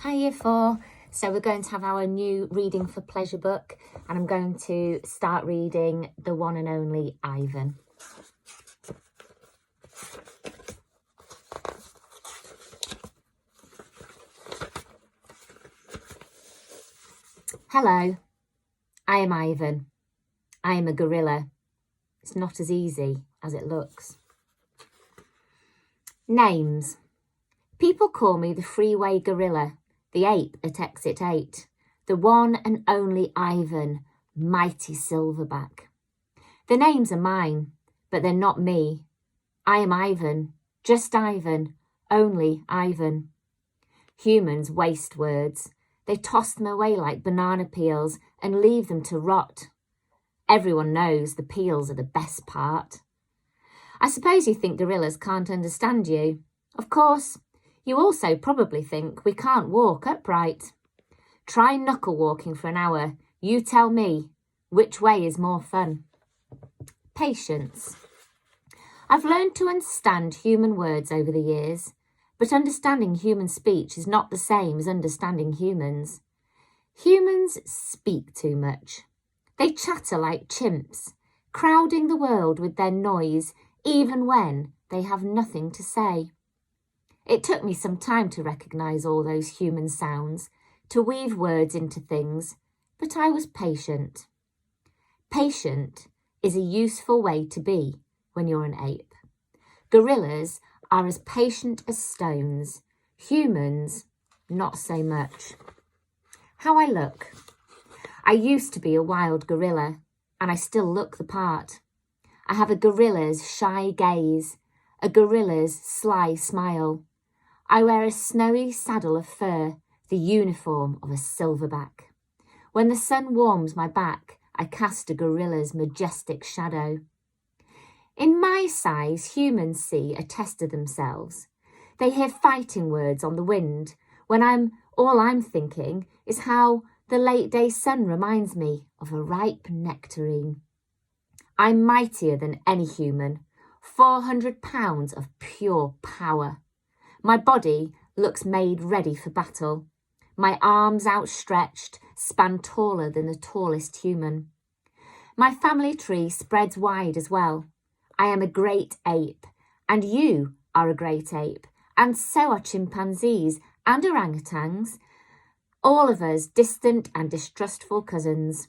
Hi Year 4. So we're going to have our new Reading for Pleasure book, and I'm going to start reading the one and only Ivan. Hello, I am Ivan. I am a gorilla. It's not as easy as it looks. Names. People call me the freeway gorilla, the ape at exit 8, the one and only Ivan, mighty silverback. The names are mine, but they're not me. I am Ivan, just Ivan, only Ivan. Humans waste words. They toss them away like banana peels and leave them to rot. Everyone knows the peels are the best part. I suppose you think gorillas can't understand you. Of course, you also probably think we can't walk upright. Try knuckle walking for an hour. You tell me, which way is more fun? Patience. I've learned to understand human words over the years, but understanding human speech is not the same as understanding humans. Humans speak too much. They chatter like chimps, crowding the world with their noise, even when they have nothing to say. It took me some time to recognise all those human sounds, to weave words into things, but I was patient. Patient is a useful way to be when you're an ape. Gorillas are as patient as stones. Humans, not so much. How I look. I used to be a wild gorilla, and I still look the part. I have a gorilla's shy gaze, a gorilla's sly smile. I wear a snowy saddle of fur, the uniform of a silverback. When the sun warms my back, I cast a gorilla's majestic shadow. In my size, humans see a test of themselves. They hear fighting words on the wind, when all I'm thinking is how the late day sun reminds me of a ripe nectarine. I'm mightier than any human, 400 pounds of pure power. My body looks made ready for battle. My arms outstretched span taller than the tallest human. My family tree spreads wide as well. I am a great ape, and you are a great ape, and so are chimpanzees and orangutans, all of us distant and distrustful cousins.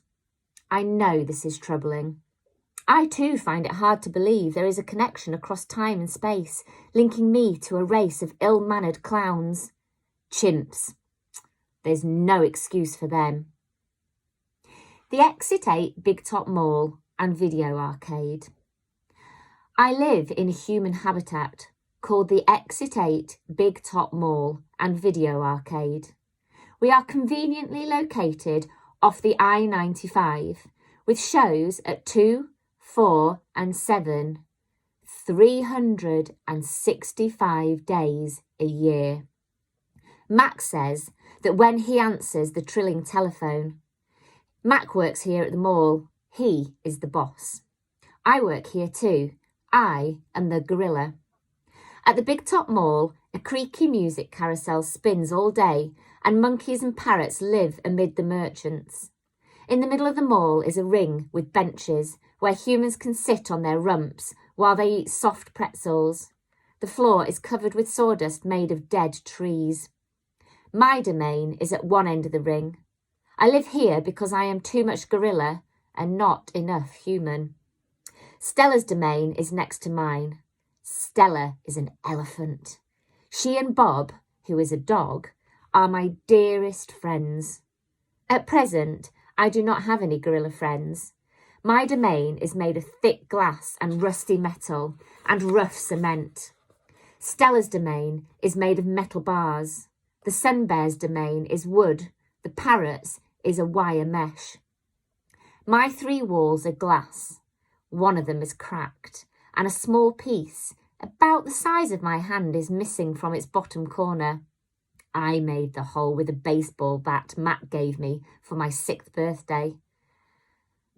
I know this is troubling. I too find it hard to believe there is a connection across time and space, linking me to a race of ill-mannered clowns. Chimps. There's no excuse for them. The Exit 8 Big Top Mall and Video Arcade. I live in a human habitat called the Exit 8 Big Top Mall and Video Arcade. We are conveniently located off the I-95 with shows at 2, 4 and 7, 365 days a year. Mac says that when he answers the trilling telephone, Mac works here at the mall. He is the boss. I work here too. I am the gorilla. At the Big Top Mall, a creaky music carousel spins all day and monkeys and parrots live amid the merchants. In the middle of the mall is a ring with benches where humans can sit on their rumps while they eat soft pretzels. The floor is covered with sawdust made of dead trees. My domain is at one end of the ring. I live here because I am too much gorilla and not enough human. Stella's domain is next to mine. Stella is an elephant. She and Bob, who is a dog, are my dearest friends. At present, I do not have any gorilla friends. My domain is made of thick glass and rusty metal and rough cement. Stella's domain is made of metal bars. The sun bear's domain is wood. The parrot's is a wire mesh. My 3 walls are glass. One of them is cracked, and a small piece, about the size of my hand, is missing from its bottom corner. I made the hole with a baseball bat Matt gave me for my 6th birthday.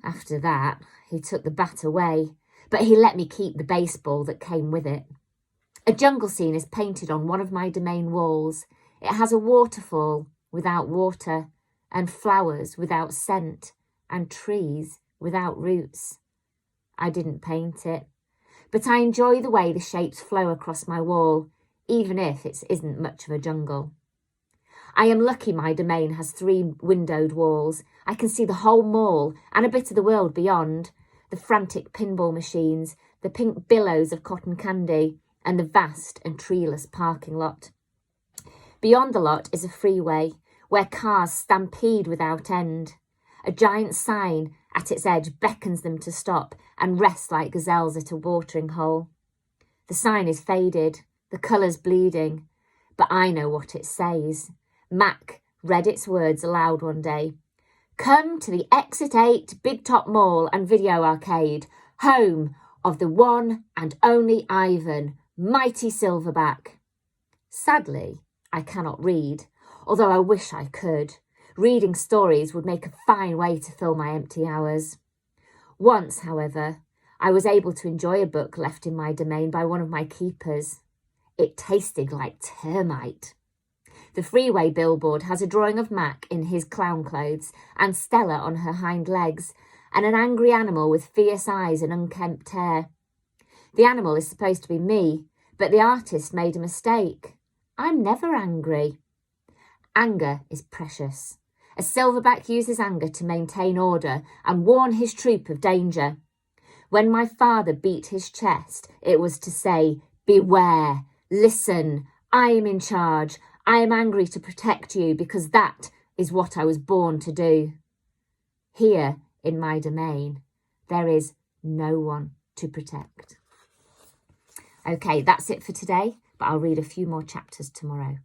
After that, he took the bat away, but he let me keep the baseball that came with it. A jungle scene is painted on one of my domain walls. It has a waterfall without water, and flowers without scent, and trees without roots. I didn't paint it, but I enjoy the way the shapes flow across my wall, even if it isn't much of a jungle. I am lucky my domain has 3 windowed walls. I can see the whole mall and a bit of the world beyond, the frantic pinball machines, the pink billows of cotton candy, and the vast and treeless parking lot. Beyond the lot is a freeway where cars stampede without end. A giant sign at its edge beckons them to stop and rest like gazelles at a watering hole. The sign is faded, the colours bleeding, but I know what it says. Mac read its words aloud one day. Come to the Exit 8 Big Top Mall and Video Arcade, home of the one and only Ivan, mighty Silverback. Sadly, I cannot read, although I wish I could. Reading stories would make a fine way to fill my empty hours. Once, however, I was able to enjoy a book left in my domain by one of my keepers. It tasted like termite. The freeway billboard has a drawing of Mac in his clown clothes and Stella on her hind legs, and an angry animal with fierce eyes and unkempt hair. The animal is supposed to be me, but the artist made a mistake. I'm never angry. Anger is precious. A silverback uses anger to maintain order and warn his troop of danger. When my father beat his chest, it was to say, beware, listen, I am in charge. I am angry to protect you because that is what I was born to do. Here in my domain, there is no one to protect. Okay, that's it for today, but I'll read a few more chapters tomorrow.